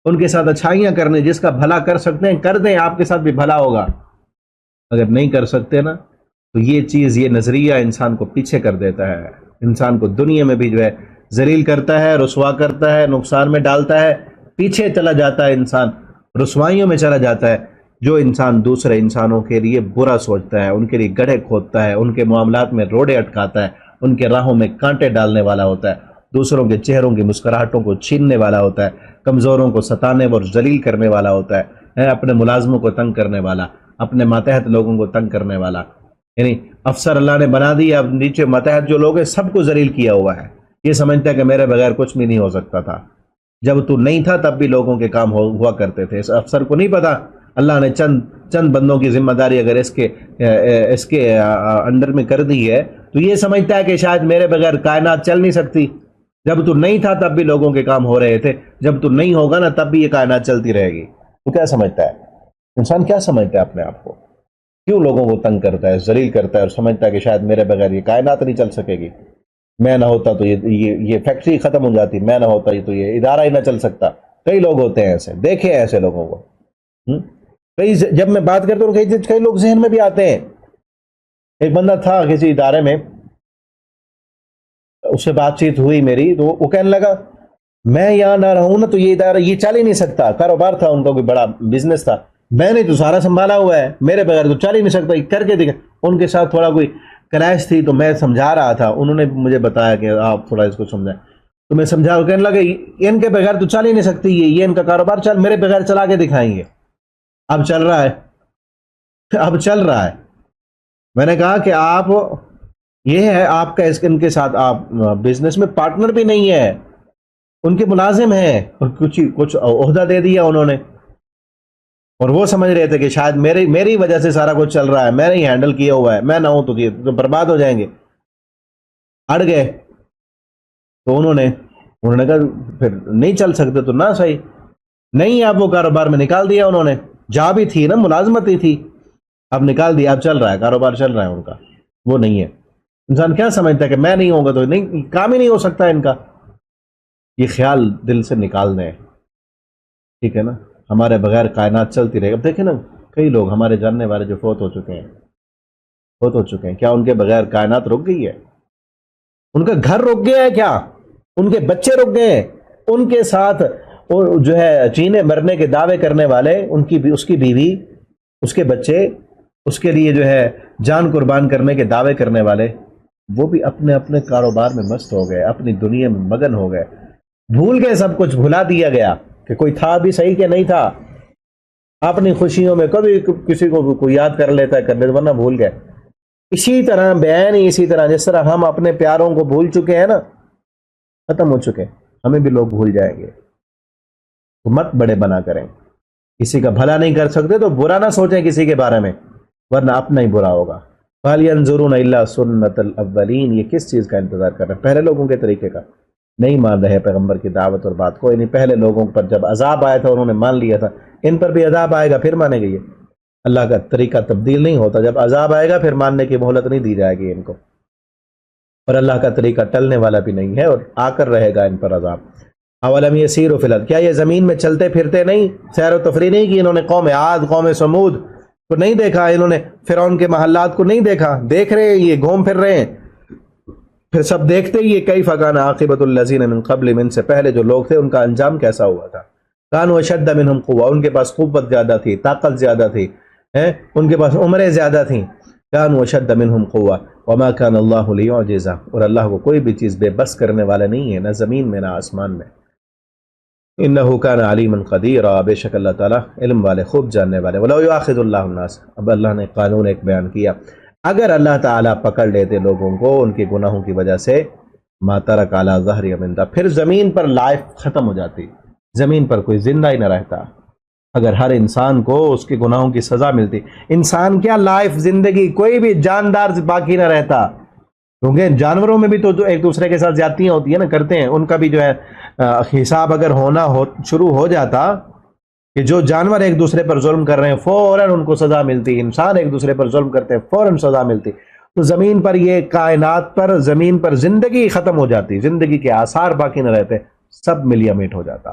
ان کے ساتھ اچھائیاں کرنے، جس کا بھلا کر سکتے ہیں کر دیں، آپ کے ساتھ بھی بھلا ہوگا۔ اگر نہیں کر سکتے نا تو یہ چیز، یہ نظریہ انسان کو پیچھے کر دیتا ہے، انسان کو دنیا میں بھی جو ہے ذلیل کرتا ہے، رسوا کرتا ہے، نقصان میں ڈالتا ہے، پیچھے چلا جاتا ہے انسان، رسوائیوں میں چلا جاتا ہے۔ جو انسان دوسرے انسانوں کے لیے برا سوچتا ہے، ان کے لیے گڑھے کھودتا ہے، ان کے معاملات میں روڑے اٹکاتا ہے، ان کے راہوں میں کانٹے ڈالنے والا ہوتا ہے، دوسروں کے چہروں کی مسکراہٹوں کو چھیننے والا ہوتا ہے، کمزوروں کو ستانے اور ذلیل کرنے والا ہوتا ہے، اپنے ملازموں کو تنگ کرنے والا، اپنے ماتحت لوگوں کو تنگ کرنے والا، یعنی افسر اللہ نے بنا دیا، اب نیچے ماتحت جو لوگ ہیں سب کو ذلیل کیا ہوا ہے، یہ سمجھتا ہے کہ میرے بغیر کچھ بھی نہیں ہو سکتا تھا، جب تو نہیں تھا تب بھی لوگوں کے کام ہوا کرتے تھے۔ اس افسر کو نہیں پتا اللہ نے چند بندوں کی ذمہ داری اگر اس کے انڈر میں کر دی ہے تو یہ سمجھتا ہے کہ شاید میرے بغیر کائنات چل نہیں سکتی، جب تو نہیں تھا تب بھی لوگوں کے کام ہو رہے تھے، جب تو نہیں ہوگا نا تب بھی یہ کائنات چلتی رہے گی۔ تو کیا سمجھتا ہے انسان، کیا سمجھتا ہے اپنے آپ کو؟ کیوں لوگوں کو تنگ کرتا ہے، ذلیل کرتا ہے، اور سمجھتا ہے کہ شاید میرے بغیر یہ کائنات نہیں چل سکے گی، میں نہ ہوتا تو یہ فیکٹری ختم ہو جاتی، میں نہ ہوتا تو یہ ادارہ ہی نہ چل سکتا. کئی لوگ ہوتے ہیں ایسے، دیکھے ایسے لوگوں کو. جب میں بات کرتا ہوں کئی لوگ ذہن میں بھی آتے ہیں. ایک بندہ تھا کسی ادارے میں، اس سے بات چیت ہوئی میری، تو وہ کہنے لگا میں یہاں نہ رہوں نا تو یہ ادارہ یہ چل ہی نہیں سکتا. کاروبار تھا ان کا، کوئی بڑا بزنس تھا، میں نے تو سارا سنبھالا ہوا ہے، میرے بغیر تو چل ہی نہیں سکتا. کر کے دیکھا. ان کے ساتھ تھوڑا کوئی کلیش تھی تو میں سمجھا رہا تھا، انہوں نے مجھے بتایا کہ آپ تھوڑا اس کو سمجھائیں. تو میں سمجھا، کہنے لگا ان کے بغیر تو چل ہی نہیں سکتی، یہ ان کا کاروبار چل میرے بغیر چلا کے دکھائیں گے. اب چل رہا ہے، اب چل رہا ہے. میں نے کہا کہ آپ یہ ہے آپ کا ان کے ساتھ آپ بزنس میں پارٹنر بھی نہیں ہے، ان کے ملازم ہیں، اور کچھ عہدہ دے دیا انہوں نے، اور وہ سمجھ رہے تھے کہ شاید میری وجہ سے سارا کچھ چل رہا ہے، میں نے ہی ہینڈل کیا ہوا ہے، میں نہ ہوں تو یہ تو برباد ہو جائیں گے. اڑ گئے. تو انہوں نے کہا پھر نہیں چل سکتے تو نہ صحیح نہیں. آپ وہ کاروبار میں نکال دیا انہوں نے، جا بھی تھی نا، ملازمت ہی تھی، اب نکال دیا، اب چل رہا ہے کاروبار، چل رہا ہے ان کا. وہ نہیں ہے. انسان کیا سمجھتا ہے کہ میں نہیں ہوں گا تو نہیں، کام ہی نہیں ہو سکتا ان کا. یہ خیال دل سے نکال دیں، ٹھیک ہے نا. ہمارے بغیر کائنات چلتی رہے گی. اب دیکھیں نا، کئی لوگ ہمارے جاننے والے جو فوت ہو چکے ہیں، کیا ان کے بغیر کائنات رک گئی ہے؟ ان کا گھر رک گیا ہے کیا؟ ان کے بچے رک گئے ہیں؟ ان کے ساتھ جو ہے جینے مرنے کے دعوے کرنے والے، اس کی بیوی، اس کے بچے، اس کے لیے جو ہے جان قربان کرنے کے دعوے کرنے والے، وہ بھی اپنے اپنے کاروبار میں مست ہو گئے، اپنی دنیا میں مگن ہو گئے، بھول گئے، سب کچھ بھلا دیا گیا کہ کوئی تھا بھی صحیح کہ نہیں تھا. اپنی خوشیوں میں کبھی کسی کو یاد کر لیتا ہے، ورنہ بھول گئے. اسی طرح بیان ہی اسی طرح، جس طرح ہم اپنے پیاروں کو بھول چکے ہیں نا، ختم ہو چکے، ہمیں بھی لوگ بھول جائیں گے. تو مت بڑے بنا کریں، کسی کا بھلا نہیں کر سکتے تو برا نہ سوچیں کسی کے بارے میں، ورنہ اپنا ہی برا ہوگا. فَهَلْ يَنْظُرُونَ إِلَّا سُنَّةَ الْأَوَّلِينَ. یہ کس چیز کا انتظار کر رہے ہیں؟ پہلے لوگوں کے طریقے کا. نہیں مان رہے پیغمبر کی دعوت اور بات. کوئی نہیں، پہلے لوگوں پر جب عذاب آیا تھا انہوں نے مان لیا تھا، ان پر بھی عذاب آئے گا پھر مانیں گے. یہ اللہ کا طریقہ تبدیل نہیں ہوتا، جب عذاب آئے گا پھر ماننے کی مہلت نہیں دی جائے گی ان کو. اور اللہ کا طریقہ ٹلنے والا بھی نہیں ہے، اور آ کر رہے گا ان پر عذاب. اولم یسیروا فی الارض. کیا یہ زمین میں چلتے پھرتے نہیں، سیر و تفریح نہیں کی انہوں نے؟ قوم عاد، قوم سمود کو نہیں دیکھا انہوں نے؟ فرعون کے محلات کو نہیں دیکھا؟ دیکھ رہے ہیں، یہ گھوم پھر رہے ہیں. پھر سب دیکھتے ہی کیف کان عاقبۃ الذین من قبلہم. ان سے پہلے جو لوگ تھے ان کا انجام کیسا ہوا تھا. کانوا اشد منہم قوہ. ان کے پاس قوت زیادہ تھی، طاقت زیادہ تھی، ان کے پاس عمریں زیادہ تھیں. کانوا اشد منہم قوہ وما کان اللہ لیعجزہ. اور اللہ کو کوئی بھی چیز بے بس کرنے والا نہیں ہے، نہ زمین میں نہ آسمان میں. انہ کان علیما قدیرا. بے شک اللہ تعالیٰ علم والے، خوب جاننے والے. ولو یؤاخذ اللہ الناس. اب اللہ نے قانون ایک بیان کیا، اگر اللہ تعالیٰ پکڑ لیتے لوگوں کو ان کے گناہوں کی وجہ سے، ما ترک علی ظہرہا من دابۃ. پھر زمین پر لائف ختم ہو جاتی، زمین پر کوئی زندہ ہی نہ رہتا. اگر ہر انسان کو اس کے گناہوں کی سزا ملتی. انسان کیا، لائف، زندگی، کوئی بھی جاندار باقی نہ رہتا. کیونکہ جانوروں میں بھی تو جو ایک دوسرے کے ساتھ زیادتیاں ہوتی ہیں نا، کرتے ہیں، ان کا بھی جو ہے حساب اگر شروع ہو جاتا کہ جو جانور ایک دوسرے پر ظلم کر رہے ہیں فوراً ان کو سزا ملتی، انسان ایک دوسرے پر ظلم کرتے ہیں فوراً سزا ملتی، تو زمین پر یہ کائنات پر، زمین پر زندگی ختم ہو جاتی، زندگی کے آثار باقی نہ رہتے، سب ملیا میٹ ہو جاتا.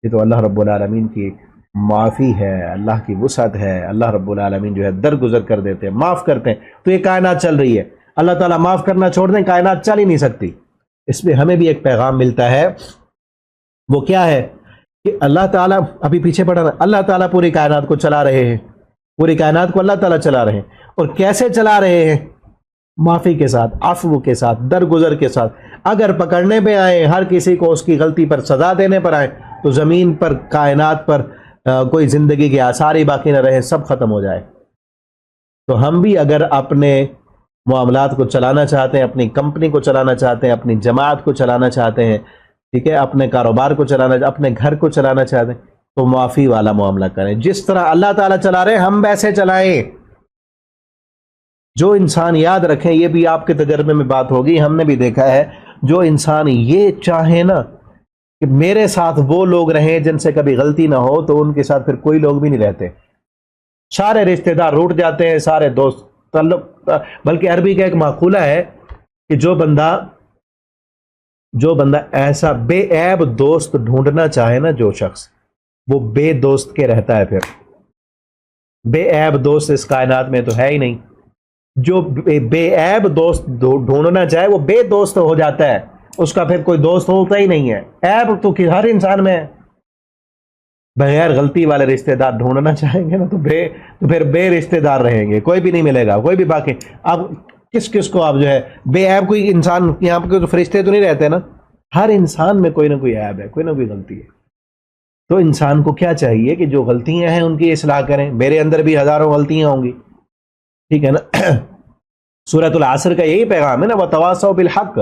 یہ تو اللہ رب العالمین کی معافی ہے، اللہ کی وسعت ہے. اللہ رب العالمین جو ہے درگزر کر دیتے ہیں، معاف کرتے ہیں. تو یہ کائنات چل رہی ہے، اللہ تعالیٰ معاف کرنا چھوڑ دیں، کائنات چل ہی نہیں سکتی. اس میں ہمیں بھی ایک پیغام ملتا ہے. وہ کیا ہے کہ اللہ تعالیٰ، ابھی پیچھے پڑھا نا، اللہ تعالیٰ پوری کائنات کو چلا رہے ہیں، پوری کائنات کو اللہ تعالیٰ چلا رہے ہیں. اور کیسے چلا رہے ہیں؟ معافی کے ساتھ، عفو کے ساتھ، درگزر کے ساتھ. اگر پکڑنے پہ آئیں، ہر کسی کو اس کی غلطی پر سزا دینے پر آئیں، تو زمین پر، کائنات پر کوئی زندگی کے آثار ہی باقی نہ رہے، سب ختم ہو جائے. تو ہم بھی اگر اپنے معاملات کو چلانا چاہتے ہیں، اپنی کمپنی کو چلانا چاہتے ہیں، اپنی جماعت کو چلانا چاہتے ہیں، ٹھیک ہے، اپنے کاروبار کو چلانا، اپنے گھر کو چلانا چاہتے ہیں، تو معافی والا معاملہ کریں. جس طرح اللہ تعالیٰ چلا رہے ہیں ہم ویسے چلائیں. جو انسان، یاد رکھیں، یہ بھی آپ کے تجربے میں بات ہوگی، ہم نے بھی دیکھا ہے، جو انسان یہ چاہے نا کہ میرے ساتھ وہ لوگ رہیں جن سے کبھی غلطی نہ ہو، تو ان کے ساتھ پھر کوئی لوگ بھی نہیں رہتے. سارے رشتہ دار روٹ جاتے ہیں، سارے دوست تعلق. بلکہ عربی کا ایک مقولہ ہے کہ جو بندہ ایسا بے عیب دوست ڈھونڈنا چاہے نا، جو شخص، وہ بے دوست کے رہتا ہے. پھر بے عیب دوست اس کائنات میں تو ہے ہی نہیں. جو بے عیب دوست ڈھونڈنا چاہے وہ بے دوست ہو جاتا ہے، اس کا پھر کوئی دوست ہوتا ہی نہیں ہے. عیب تو ہر انسان میں ہے. بغیر غلطی والے رشتہ دار ڈھونڈنا چاہیں گے نا تو پھر بے رشتہ دار رہیں گے، کوئی بھی نہیں ملے گا، کوئی بھی باقی. اب کس کو آپ جو ہے بے عیب، کوئی انسان یہاں پہ فرشتے تو نہیں رہتے نا، ہر انسان میں کوئی نہ کوئی عیب ہے، کوئی نہ کوئی غلطی ہے. تو انسان کو کیا چاہیے کہ جو غلطیاں ہیں ان کی اصلاح کریں. میرے اندر بھی ہزاروں غلطیاں ہوں گی، ٹھیک ہے نا. سورۃ العصر کا یہی پیغام ہے نا، وتواصوا بالحق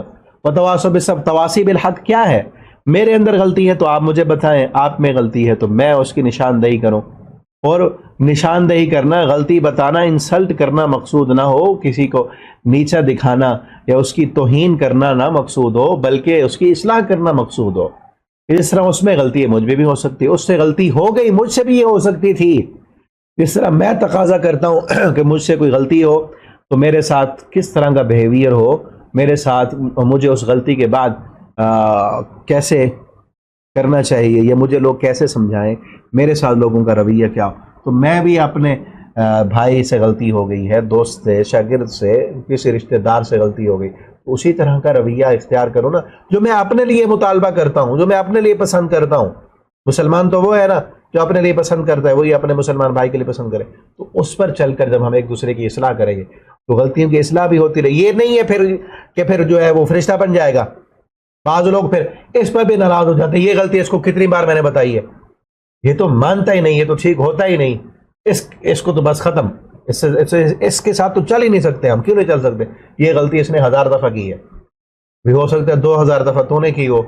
وتواصوا بالصبر. تواصی بالحق کیا ہے؟ میرے اندر غلطی ہے تو آپ مجھے بتائیں، آپ میں غلطی ہے تو میں اس کی نشاندہی کروں. اور نشاندہی کرنا، غلطی بتانا، انسلٹ کرنا مقصود نہ ہو، کسی کو نیچا دکھانا یا اس کی توہین کرنا نہ مقصود ہو، بلکہ اس کی اصلاح کرنا مقصود ہو. اس طرح اس میں غلطی ہے، مجھ میں بھی ہو سکتی ہے، اس سے غلطی ہو گئی، مجھ سے بھی یہ ہو سکتی تھی. اس طرح میں تقاضا کرتا ہوں کہ مجھ سے کوئی غلطی ہو تو میرے ساتھ کس طرح کا بیہیویئر ہو، میرے ساتھ مجھے اس غلطی کے بعد کیسے کرنا چاہیے، یا مجھے لوگ کیسے سمجھائیں، میرے ساتھ لوگوں کا رویہ کیا. تو میں بھی اپنے بھائی سے غلطی ہو گئی ہے، دوست سے، شاگرد سے، کسی رشتہ دار سے غلطی ہو گئی، اسی طرح کا رویہ اختیار کرو نا جو میں اپنے لیے مطالبہ کرتا ہوں، جو میں اپنے لیے پسند کرتا ہوں. مسلمان تو وہ ہے نا جو اپنے لیے پسند کرتا ہے، وہی اپنے مسلمان بھائی کے لیے پسند کرے. تو اس پر چل کر جب ہم ایک دوسرے کی اصلاح کریں گے تو غلطیوں کی اصلاح بھی ہوتی رہے. یہ نہیں ہے پھر جو ہے وہ فرشتہ بن جائے گا. بعض لوگ پھر اس پر بھی ناراض ہو جاتے ہیں، یہ غلطی اس کو کتنی بار میں نے بتائی ہے، یہ تو مانتا ہی نہیں، یہ تو ٹھیک ہوتا ہی نہیں، اس کو تو بس ختم، اس کے ساتھ تو چل ہی نہیں سکتے. ہم کیوں نہیں چل سکتے؟ یہ غلطی اس نے 1000 دفعہ کی ہے، بھی ہو سکتا ہے 2000 دفعہ تو نے کی ہو،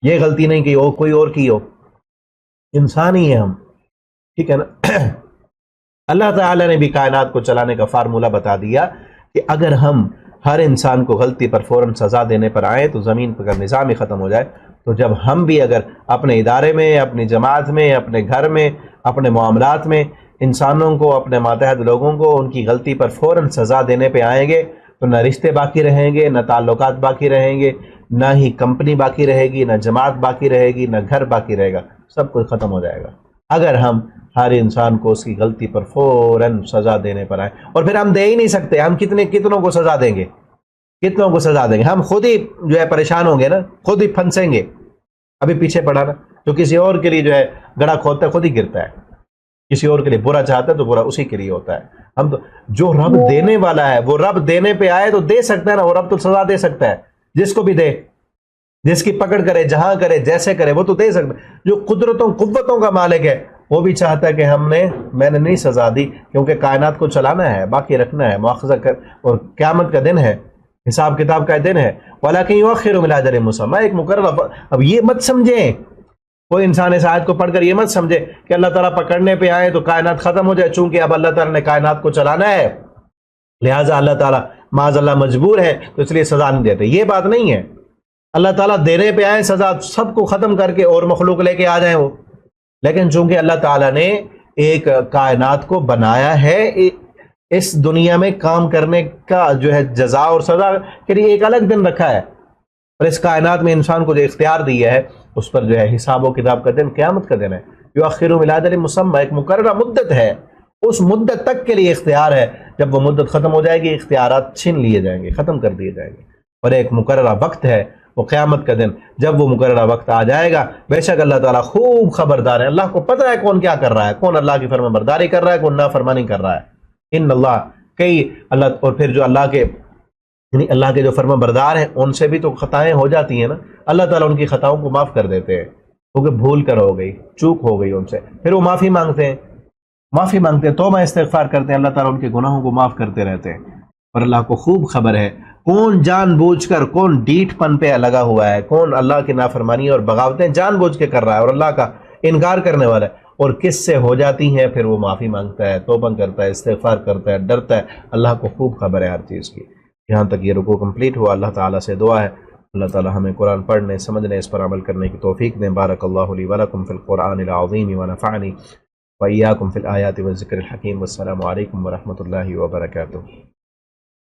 یہ غلطی نہیں کی ہو، کوئی اور کی ہو. انسان ہی ہے ہم، ٹھیک ہے نا. اللہ تعالیٰ نے بھی کائنات کو چلانے کا فارمولہ بتا دیا کہ اگر ہم ہر انسان کو غلطی پر فوراً سزا دینے پر آئیں تو زمین پر نظام ہی ختم ہو جائے. تو جب ہم بھی اگر اپنے ادارے میں، اپنی جماعت میں، اپنے گھر میں، اپنے معاملات میں انسانوں کو، اپنے ماتحت لوگوں کو ان کی غلطی پر فوراً سزا دینے پہ آئیں گے تو نہ رشتے باقی رہیں گے، نہ تعلقات باقی رہیں گے، نہ ہی کمپنی باقی رہے گی، نہ جماعت باقی رہے گی، نہ گھر باقی رہے گا. سب کچھ ختم ہو جائے گا اگر ہم ہر انسان کو اس کی غلطی پر فوراً سزا دینے پر آئیں. اور پھر ہم دے ہی نہیں سکتے، ہم کتنوں کو سزا دیں گے، کتنوں کو سزا دیں گے؟ ہم خود ہی جو ہے پریشان ہوں گے نا، خود ہی پھنسیں گے. ابھی پیچھے پڑا نا، جو کسی اور کے لیے جو ہے گڑھا کھودتا ہے خود ہی گرتا ہے، کسی اور کے لیے برا چاہتا ہے تو برا اسی کے لیے ہوتا ہے. ہم تو جو رب دینے والا ہے وہ رب دینے پہ آئے تو دے سکتا ہے نا، وہ رب تو سزا دے سکتا ہے، جس کو بھی دے، جس کی پکڑ کرے، جہاں کرے، جیسے کرے، وہ تو دے سکتا ہے. جو قوتوں کا مالک ہے وہ بھی چاہتا ہے کہ میں نے نہیں سزا دی، کیونکہ کائنات کو چلانا ہے، باقی رکھنا ہے، مواخذہ کر، اور قیامت کا دن ہے، حساب کتاب کا دن ہے. وَلَكِنْ يُؤَخِّرُ إِلَىٰ أَجَلٍ مُّسَمًّى، ایک مقررہ. اب یہ مت سمجھیں، کوئی انسان اس آیت کو پڑھ کر یہ مت سمجھے کہ اللہ تعالیٰ پکڑنے پہ آئے تو کائنات ختم ہو جائے، چونکہ اب اللہ تعالیٰ نے کائنات کو چلانا ہے لہٰذا اللہ تعالیٰ معاذ اللہ مجبور ہے تو اس لیے سزا نہیں دیتے. یہ بات نہیں ہے. اللہ تعالیٰ دینے پہ آئے سزا، سب کو ختم کر کے اور مخلوق لے کے آ جائیں وہ، لیکن چونکہ اللہ تعالیٰ نے ایک کائنات کو بنایا ہے اس دنیا میں کام کرنے کا جو ہے جزا اور سزا کے لیے ایک الگ دن رکھا ہے، اور اس کائنات میں انسان کو جو اختیار دیا ہے اس پر جو ہے حساب و کتاب کا دن قیامت کا دن ہے. یؤخر الی اجل مسمى، ایک مقررہ مدت ہے، اس مدت تک کے لیے اختیار ہے. جب وہ مدت ختم ہو جائے گی اختیارات چھین لیے جائیں گے، ختم کر دیے جائیں گے. اور ایک مقررہ وقت ہے وہ قیامت کا دن، جب وہ مقررہ وقت آ جائے گا بے شک اللہ تعالیٰ خوب خبردار ہے. اللہ کو پتہ ہے کون کیا کر رہا ہے، کون اللہ کی فرما برداری کر رہا ہے، کون نافرمانی کر رہا ہے. ان اللہ کئی اللہ، اور پھر جو اللہ کے یعنی اللہ کے جو فرما بردار ہیں ان سے بھی تو خطائیں ہو جاتی ہیں نا، اللہ تعالیٰ ان کی خطاؤں کو معاف کر دیتے ہیں کیونکہ بھول کر ہو گئی، چوک ہو گئی ان سے، پھر وہ معافی مانگتے ہیں، توبہ استغفار کرتے ہیں، اللہ تعالیٰ ان کے گناہوں کو معاف کرتے رہتے ہیں. اور اللہ کو خوب خبر ہے کون جان بوجھ کر، کون ڈیٹ پن پہ لگا ہوا ہے، کون اللہ کی نافرمانی اور بغاوتیں جان بوجھ کے کر رہا ہے اور اللہ کا انکار کرنے والا ہے، اور کس سے ہو جاتی ہیں پھر وہ معافی مانگتا ہے، توبہ کرتا ہے، استغفار کرتا ہے، ڈرتا ہے. اللہ کو خوب خبر ہے ہر چیز کی. یہاں تک یہ رکوع کمپلیٹ ہوا. اللہ تعالیٰ سے دعا ہے اللہ تعالیٰ ہمیں قرآن پڑھنے، سمجھنے، اس پر عمل کرنے کی توفیق دیں. بارک اللہ لی ولکم فی القرآن العظیم ونفعنی وإياكم في الآيات والذكر الحكيم. والسلام عليكم ورحمة الله وبركاته.